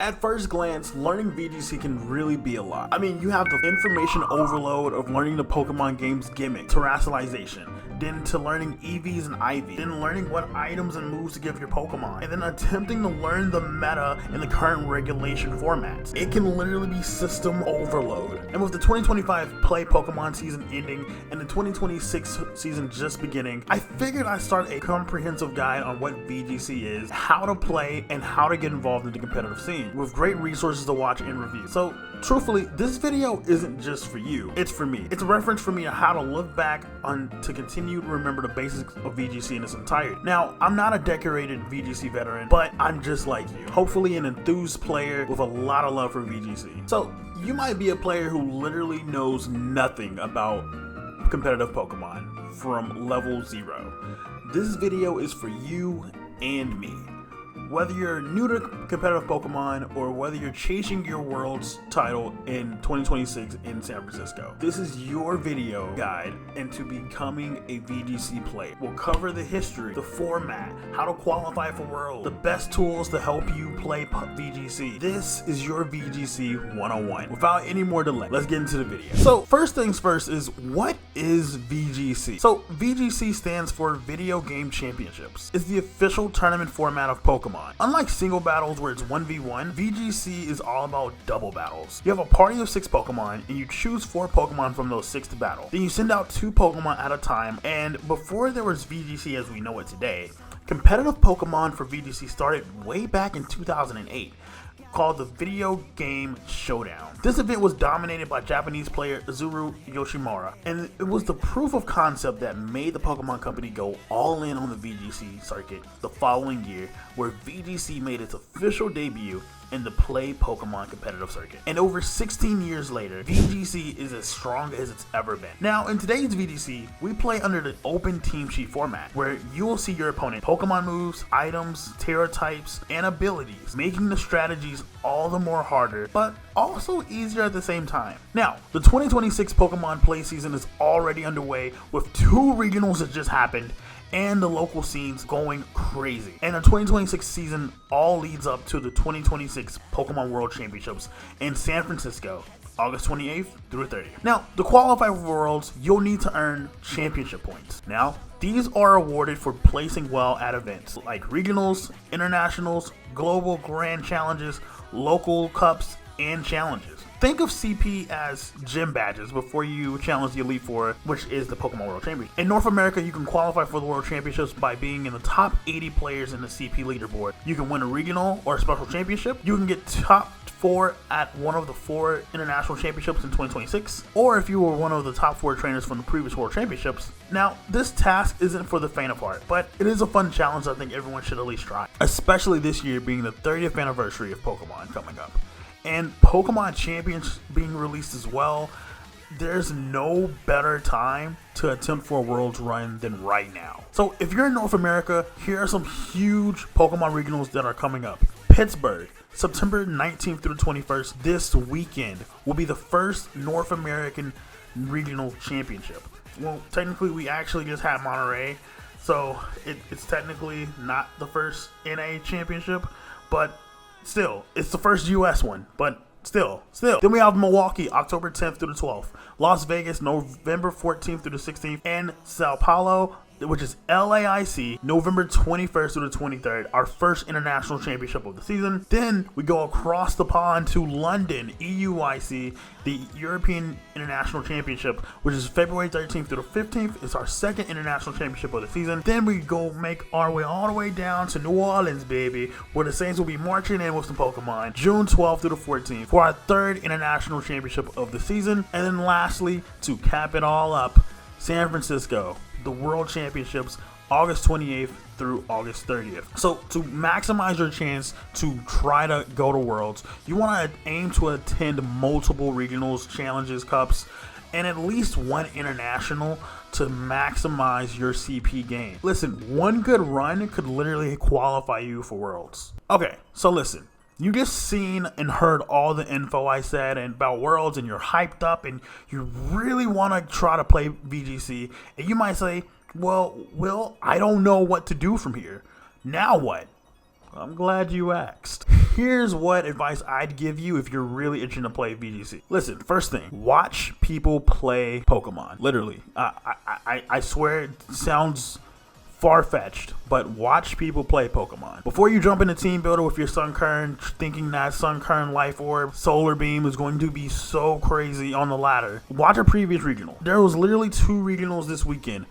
At first glance, learning VGC can really be a lot. I mean, you have the information overload of learning the Pokemon game's gimmick, terrestrialization, then to learning EVs and IVs, then learning what items and moves to give your Pokemon, and then attempting to learn the meta in the current regulation formats. It can literally be system overload. And with the 2025 Play Pokemon season ending and the 2026 season just beginning, I figured I'd start a comprehensive guide on what VGC is, how to play, and how to get involved in the competitive scene, with great resources to watch and review. So truthfully, this video isn't just for you, it's for me. It's a reference for me on how to look back on to continue to remember the basics of VGC in its entirety. Now, I'm not a decorated VGC veteran, but I'm just like you, hopefully an enthused player with a lot of love for VGC. So you might be a player who literally knows nothing about competitive Pokemon from level 0. This video is for you and me. Whether you're new to competitive Pokemon or whether you're chasing your world's title in 2026 in San Francisco, this is your video guide into becoming a VGC player. We'll cover the history, the format, how to qualify for Worlds, the best tools to help you play VGC. This is your VGC 101. Without any more delay, let's get into the video. So first things first is, what is VGC? So VGC stands for Video Game Championships. It's the official tournament format of Pokemon. Unlike single battles where it's 1v1, VGC is all about double battles. You have a party of 6 Pokemon and you choose 4 Pokemon from those 6 to battle. Then you send out 2 Pokemon at a time, and before there was VGC as we know it today, competitive Pokemon for VGC started way back in 2008. Called the Video Game Showdown. This event was dominated by Japanese player Azuru Yoshimura, and it was the proof of concept that made the Pokemon Company go all in on the VGC circuit the following year, where VGC made its official debut in the Play Pokemon competitive circuit. And over 16 years later, VGC is as strong as it's ever been. Now, in today's VGC, we play under the open team sheet format, where you will see your opponent Pokemon moves, items, Terra types, and abilities, making the strategies all the more harder, but also easier at the same time. Now, the 2026 Pokemon play season is already underway, with 2 regionals that just happened, and the local scenes going crazy. And the 2026 season all leads up to the 2026 Pokemon World Championships in San Francisco, August 28th through 30th. Now, to qualify for Worlds, you'll need to earn championship points. Now, these are awarded for placing well at events like regionals, internationals, global grand challenges, local cups, and challenges. Think of CP as gym badges before you challenge the Elite Four, which is the Pokemon World Championship. In North America, you can qualify for the World Championships by being in the top 80 players in the CP leaderboard. You can win a regional or a special championship. You can get top 4 at one of the 4 international championships in 2026, or if you were one of the top 4 trainers from the previous World Championships. Now, this task isn't for the faint of heart, but it is a fun challenge I think everyone should at least try, especially this year being the 30th anniversary of Pokemon coming up, and Pokemon Champions being released as well. There's no better time to attempt for a Worlds run than right now. So if you're in North America, here are some huge Pokemon regionals that are coming up. Pittsburgh, September 19th through the 21st, this weekend, will be the first North American regional championship. Well, technically we actually just had Monterey, so it's technically not the first NA championship, but still, it's the first US one, but still. Then we have Milwaukee, October 10th through the 12th. Las Vegas, November 14th through the 16th. And Sao Paulo, which is LAIC, November 21st through the 23rd, our first international championship of the season. Then we go across the pond to London, EUIC, the European International Championship, which is February 13th through the 15th. It's our second international championship of the season. Then we go make our way all the way down to New Orleans, baby, where the Saints will be marching in with some Pokemon, June 12th through the 14th, for our third international championship of the season. And then lastly, to cap it all up, San Francisco, the World Championships, August 28th through August 30th. So to maximize your chance to try to go to Worlds, you want to aim to attend multiple regionals, challenges, cups, and at least one international to maximize your CP game. Listen, one good run could literally qualify you for Worlds. Okay, so listen. You just seen and heard all the info I said and about Worlds, and you're hyped up and you really want to try to play VGC, and you might say, well, Will, I don't know what to do from here. Now what? I'm glad you asked. here's what advice I'd give you if you're really itching to play VGC. Listen, first thing, watch people play Pokemon. Literally, I swear it sounds far-fetched, but watch people play Pokemon. Before you jump into Team Builder with your Sunkern, thinking that Sunkern Life Orb Solar Beam is going to be so crazy on the ladder, watch a previous regional. There was literally 2 regionals this weekend.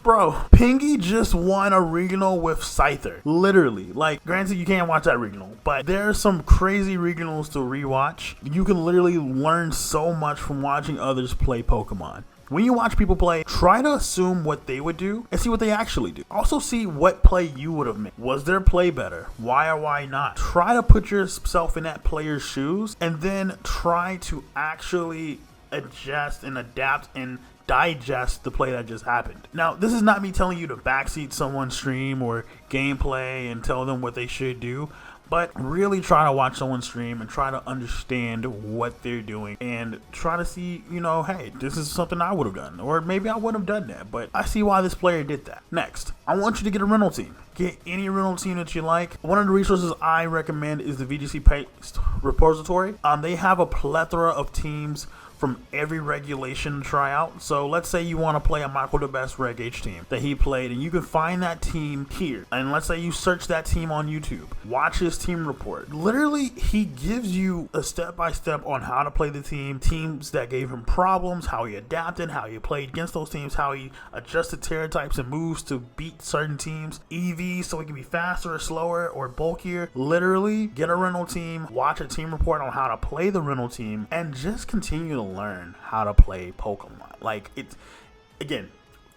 Bro, Pingy just won a regional with Scyther. Literally. Like, granted, you can't watch that regional, but there's some crazy regionals to rewatch. You can literally learn so much from watching others play Pokemon. When you watch people play, try to assume what they would do and see what they actually do. Also see what play you would have made. Was their play better? Why or why not? Try to put yourself in that player's shoes and then try to actually adjust and adapt and digest the play that just happened. Now, this is not me telling you to backseat someone's stream or gameplay and tell them what they should do, but really try to watch someone stream and try to understand what they're doing and try to see, you know, hey, this is something I would have done, or maybe I wouldn't have done that, but I see why this player did that. Next, I want you to get a rental team. Get any rental team that you like. One of the resources I recommend is the VGC Paste repository. They have a plethora of teams from every regulation to try out. So let's say you want to play a Michael the Best Reg H team that he played, and you can find that team here. And let's say you search that team on YouTube. Watch his team report. Literally, he gives you a step-by-step on how to play the team, teams that gave him problems, how he adapted, how he played against those teams, how he adjusted terror types and moves to beat certain teams, EVs so he can be faster or slower or bulkier. Literally, get a rental team, watch a team report on how to play the rental team, and just continue to learn how to play Pokemon. Like, it's, again,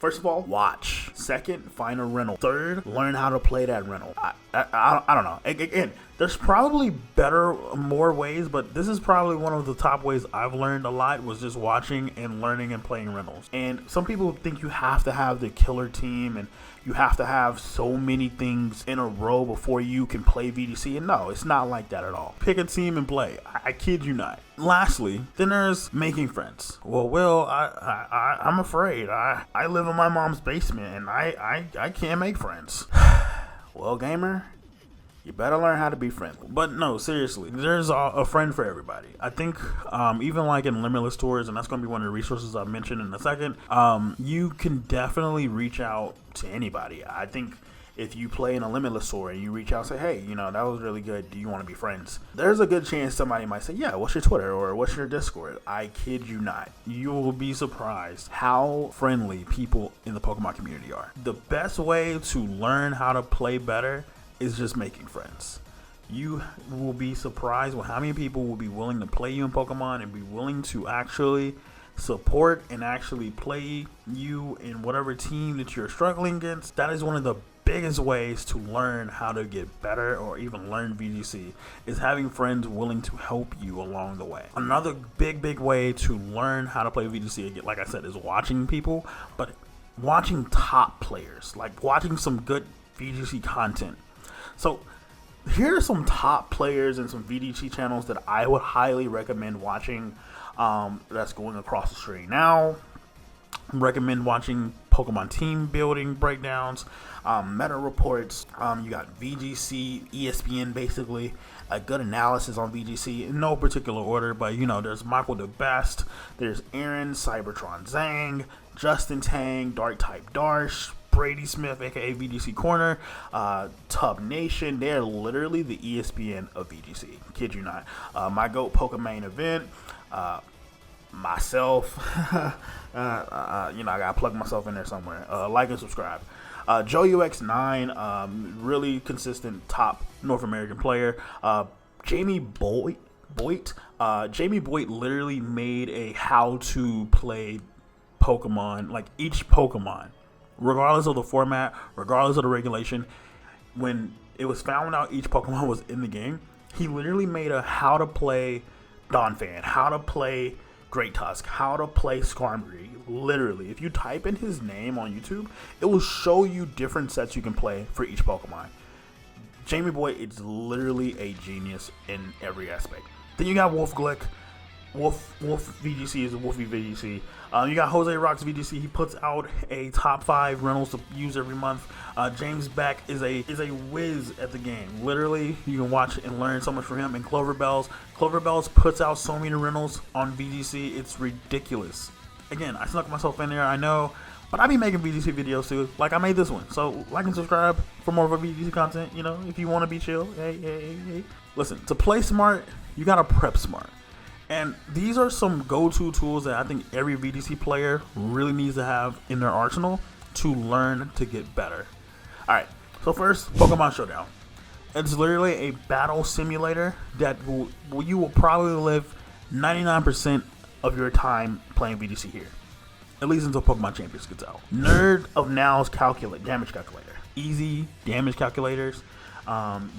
first of all, watch. Second, find a rental. Third, learn how to play that rental. I don't know. Again, there's probably better, more ways, but this is probably one of the top ways I've learned a lot, was just watching and learning and playing rentals. And some people think you have to have the killer team and you have to have so many things in a row before you can play VGC. And no, it's not like that at all. Pick a team and play. I kid you not. Lastly, then there's making friends. Well, Will, I'm afraid. I live in my mom's basement and I can't make friends. Well, gamer, you better learn how to be friendly. But no, seriously, there's a friend for everybody. I think even like in Limitless Tours, and that's going to be one of the resources I mentioned in a second, you can definitely reach out to anybody. I think if you play in a Limitless Tour and you reach out and say, hey, you know, that was really good, do you want to be friends? There's a good chance somebody might say, yeah, what's your Twitter or what's your Discord? I kid you not. You will be surprised how friendly people in the Pokemon community are. The best way to learn how to play better is just making friends. You will be surprised with how many people will be willing to play you in Pokemon and be willing to actually support and actually play you in whatever team that you're struggling against. That is one of the biggest ways to learn how to get better or even learn VGC, is having friends willing to help you along the way. Another big way to learn how to play VGC, like I said, is watching people, but watching top players, like watching some good VGC content. So here are some top players and some VGC channels that I would highly recommend watching, that's going across the screen now. Recommend watching Pokemon team building breakdowns, meta reports. You got VGC, ESPN, basically a good analysis on VGC in no particular order, but you know, there's Michael the Best, there's Aaron, Cybertron Zang, Justin Tang, Dark Type Darsh, Brady Smith, aka VGC Corner, Tub Nation. They're literally the ESPN of VGC. Kid you not. My GOAT Pokemon event. Myself. You know, I gotta plug myself in there somewhere. Like and subscribe. Joe UX9, really consistent top North American player. Jamie Boyd. Jamie Boyd literally made a how to play Pokemon, like each Pokemon, regardless of the format, regardless of the regulation. When it was found out each Pokemon was in the game, he literally made a how to play Donphan, how to play Great Tusk, how to play Skarmory. Literally, if you type in his name on YouTube, it will show you different sets you can play for each Pokemon. Jamie Boy is literally a genius in every aspect. Then you got Wolf Glick. Wolf VGC is a Wolfie VGC. You got Jose Rocks VGC. He puts out a top 5 rentals to use every month. James Beck is a whiz at the game. Literally, you can watch and learn so much from him. And Cloverbells puts out so many rentals on VGC. It's ridiculous. Again, I snuck myself in there, I know, but I be making VGC videos too. Like I made this one. So like and subscribe for more of our VGC content. You know, if you want to be chill. Hey. Listen, to play smart, you gotta prep smart. And these are some go-to tools that I think every VGC player really needs to have in their arsenal to learn to get better. Alright, so first, Pokemon Showdown. It's literally a battle simulator that you will probably live 99% of your time playing VGC here. At least until Pokemon Champions gets out. Nerd of Now's damage calculator. Easy damage calculators.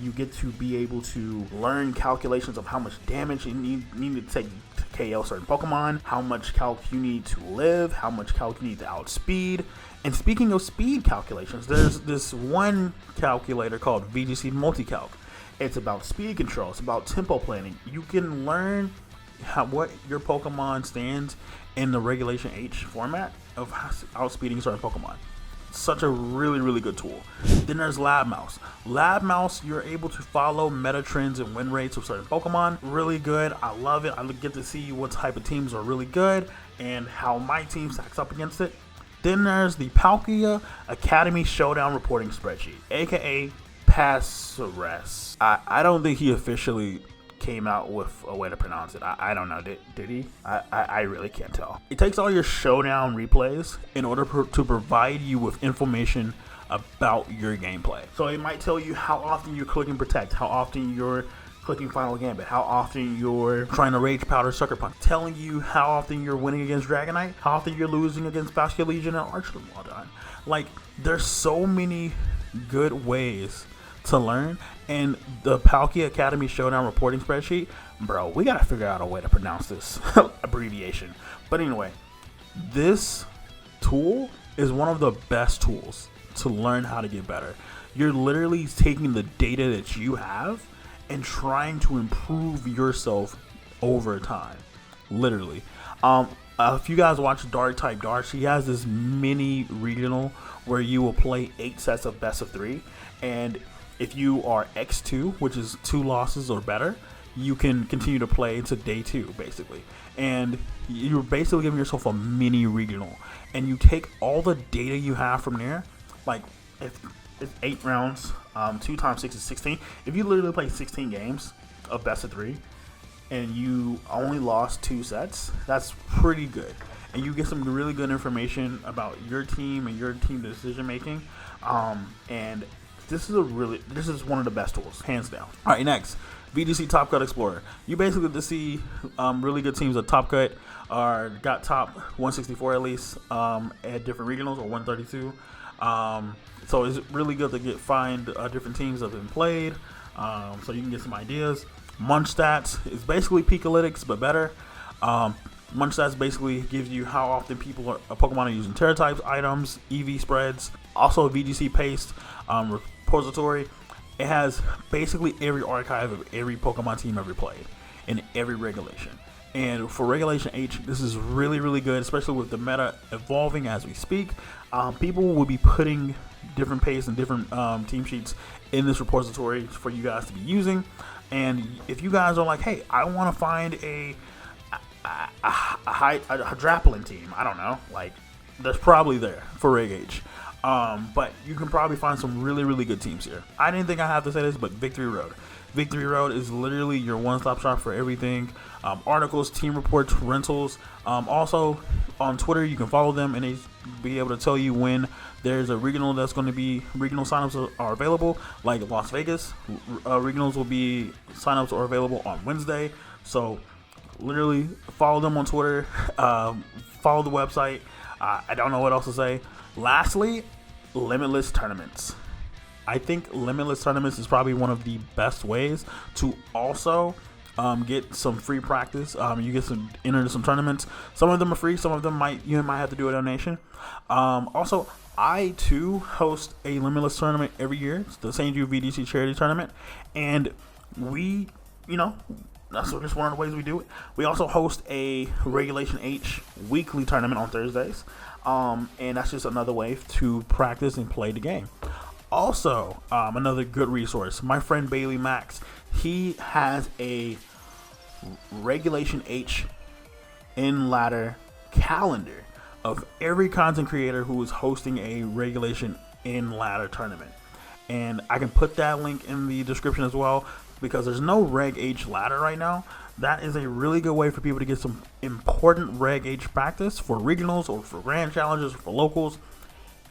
You get to be able to learn calculations of how much damage you need to take to KO certain Pokemon, how much calc you need to live, how much calc you need to outspeed. And speaking of speed calculations, there's this one calculator called VGC Multicalc. It's about speed control. It's about tempo planning. You can learn what your Pokemon stands in the Regulation H format of outspeeding certain Pokemon. Such a really good tool. Then there's Lab Mouse. Lab Mouse, you're able to follow meta trends and win rates of certain Pokemon. Really good. I love it. I get to see what type of teams are really good and how my team stacks up against it. Then there's the Palkia Academy Showdown Reporting Spreadsheet, aka Passeress. I don't think he officially came out with a way to pronounce it. I don't know. Did he? I really can't tell. It takes all your showdown replays in order to provide you with information about your gameplay. So it might tell you how often you're clicking Protect, how often you're clicking Final Gambit, how often you're trying to Rage Powder Sucker Punch, telling you how often you're winning against Dragonite, how often you're losing against Vascular Legion and Archidon. Like, there's so many good ways to learn. And the Palkia Academy Showdown Reporting Spreadsheet, bro, we gotta figure out a way to pronounce this abbreviation. But anyway, this tool is one of the best tools to learn how to get better. You're literally taking the data that you have and trying to improve yourself over time. Literally. If you guys watch Dark Type Dark, she has this mini regional where you will play 8 sets of best of 3, and if you are X2, which is 2 losses or better, you can continue to play into day 2, basically. And you're basically giving yourself a mini regional. And you take all the data you have from there, like if it's 8 rounds, 2 times 6 is 16. If you literally play 16 games of best of 3 and you only lost 2 sets, that's pretty good. And you get some really good information about your team and your team decision making. And this is one of the best tools, hands down. All right, next, VGC Top Cut Explorer. You basically get to see really good teams at Top Cut got top 164 at least at different regionals, or 132. So it's really good to find different teams that have been played, so you can get some ideas. Munch Stats is basically Pikalytics but better. Munch Stats basically gives you how often Pokemon are using Terra types, items, EV spreads. Also, VGC Paste repository. It has basically every archive of every Pokemon team ever played in every regulation. And for Regulation H, this is really good, especially with the meta evolving as we speak. People will be putting different pace and different team sheets in this repository for you guys to be using. And if you guys are like, hey, I want to find a Draplin team, I don't know, like, that's probably there for Reg H. But you can probably find some really good teams here. I didn't think I have to say this, but Victory Road. Victory Road is literally your one-stop shop for everything. Articles, team reports, rentals. Also, on Twitter, you can follow them and they be able to tell you when there's a regional that's going to be, regional signups are available, like Las Vegas. Regionals will be, signups are available on Wednesday. So, literally, follow them on Twitter. Follow the website. I don't know what else to say. Lastly, limitless tournaments. I think limitless tournaments is probably one of the best ways to also get some free practice. You get some enter some tournaments. Some of them are free. Some of them you might have to do a donation. Also, I too host a limitless tournament every year. It's the St. Jude VGC charity tournament, and we you know, that's just one of the ways we do it. We also host a Regulation H weekly tournament on Thursdays. And that's just another way to practice and play the game. Also, another good resource, my friend Bailey Max, he has a Regulation H in ladder calendar of every content creator who is hosting a Regulation in ladder tournament. And I can put that link in the description as well, because there's no Reg H ladder right now. That is a really good way for people to get some important Reg H practice for regionals or for grand challenges or for locals.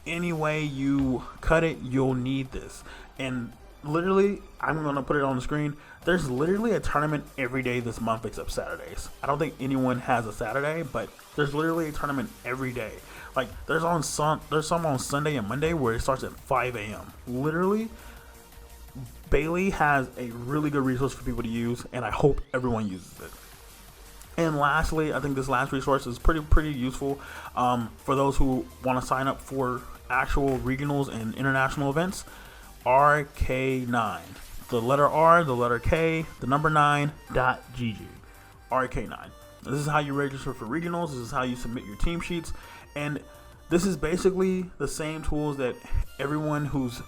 Any way you cut it, you'll need this. And literally, I'm going to put it on the screen. There's literally a tournament every day this month except Saturdays. I don't think anyone has a Saturday, but there's literally a tournament every day. Like, there's some on Sunday and Monday where it starts at 5 a.m. Literally, Bailey has a really good resource for people to use, and I hope everyone uses it. And lastly, I think this last resource is pretty useful for those who want to sign up for actual regionals and international events. RK9, the letter R, the letter K, the number 9.gg. RK9. This is how you register for regionals. This is how you submit your team sheets, and this is basically the same tools that everyone who's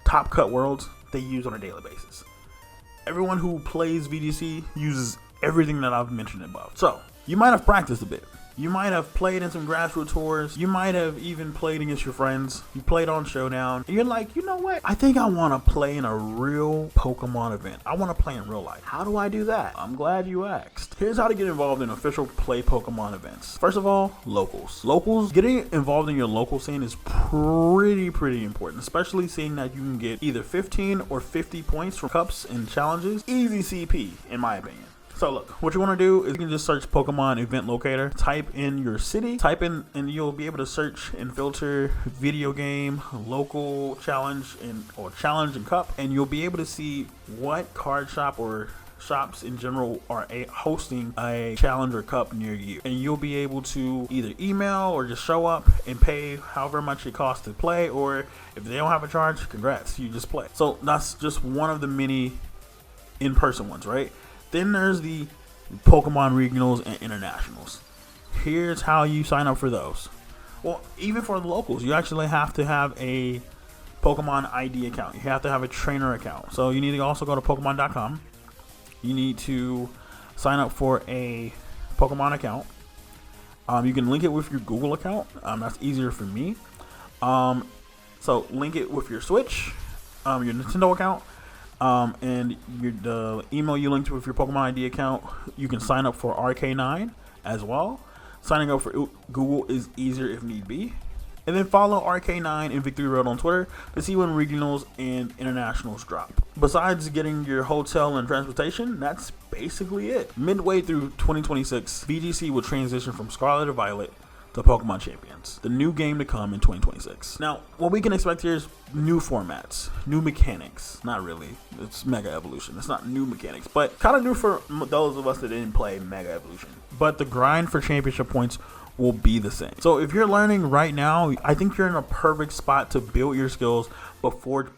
top cut worlds they use on a daily basis. Everyone who plays VGC uses everything that I've mentioned above. So you might have practiced a bit. You might have played in some grassroots tours. You might have even played against your friends. You played on Showdown. And you're like, you know what? I think I want to play in a real Pokemon event. I want to play in real life. How do I do that? I'm glad you asked. Here's how to get involved in official Play Pokemon events. First of all, locals. Getting involved in your local scene is pretty important, especially seeing that you can get either 15 or 50 points from cups and challenges. Easy CP, in my opinion. So look, what you want to do is you can just search Pokemon Event Locator, type in your city, and you'll be able to search and filter video game, local challenge, or challenge and cup, and you'll be able to see what card shop or shops in general are hosting a challenge or cup near you. And you'll be able to either email or just show up and pay however much it costs to play, or if they don't have a charge, congrats, you just play. So that's just one of the many in-person ones, right? Then there's the Pokemon Regionals and Internationals. Here's how you sign up for those. Well, even for the locals, you actually have to have a Pokemon ID account. You have to have a trainer account. So you need to also go to Pokemon.com. You need to sign up for a Pokemon account. You can link it with your Google account. That's easier for me. So link it with your Switch, your Nintendo account. And the email you linked with your Pokemon ID account, you can sign up for RK9 as well. Signing up for Google is easier if need be. And then follow RK9 and Victory Road on Twitter to see when regionals and internationals drop. Besides getting your hotel and transportation, that's basically it. Midway through 2026, VGC will transition from Scarlet or Violet to Pokemon Champions, the new game to come in 2026. Now, what we can expect here is new formats, new mechanics. Not really, it's Mega Evolution. It's not new mechanics, but kind of new for those of us that didn't play Mega Evolution. But the grind for championship points will be the same. So if you're learning right now, I think you're in a perfect spot to build your skills before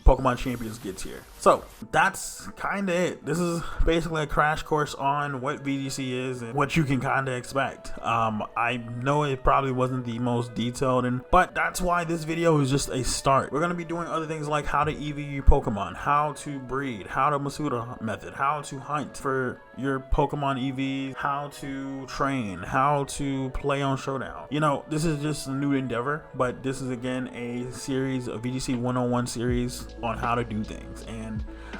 Pokemon Champions gets here. So that's kind of it. This is basically a crash course on what VGC is and what you can kind of expect. I know it probably wasn't the most detailed, but that's why this video is just a start. We're going to be doing other things like how to EV your Pokemon, how to breed, how to Masuda method, how to hunt for your Pokemon EVs, how to train, how to play on Showdown. You know, this is just a new endeavor, but this is again a series, a VGC 101 series on how to do things. And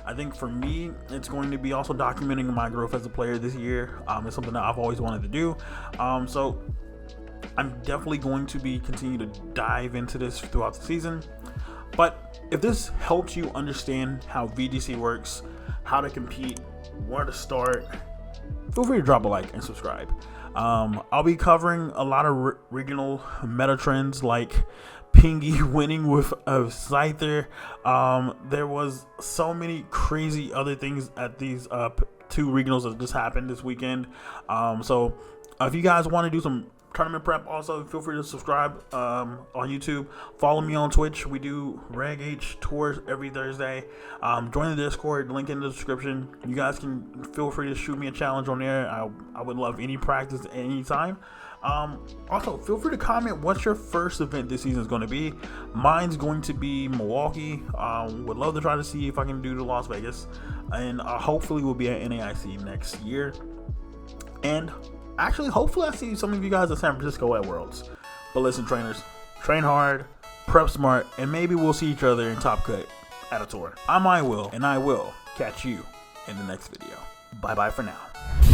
I think for me, it's going to be also documenting my growth as a player this year. It's something that I've always wanted to do. So I'm definitely going to be continue to dive into this throughout the season. But if this helps you understand how VGC works, how to compete, where to start, feel free to drop a like and subscribe. I'll be covering a lot of regional meta trends like Pingy winning with a Scyther. There was so many crazy other things at these two regionals that just happened this weekend. So If you guys want to do some tournament prep, also feel free to subscribe on YouTube. Follow me on Twitch. We do Reg H tours every Thursday. Join the Discord, link in the description. You guys can feel free to shoot me a challenge on there. I would love any practice at any time. Also, feel free to comment what's your first event this season is going to be. Mine's going to be Milwaukee. Would love to try to see if I can do to Las Vegas, and hopefully we'll be at NAIC next year. And actually, hopefully I see some of you guys at San Francisco at Worlds. But listen, trainers, train hard, prep smart, and maybe we'll see each other in Top Cut at a tour. I'm I Will, and I will catch you in the next video. Bye bye for now.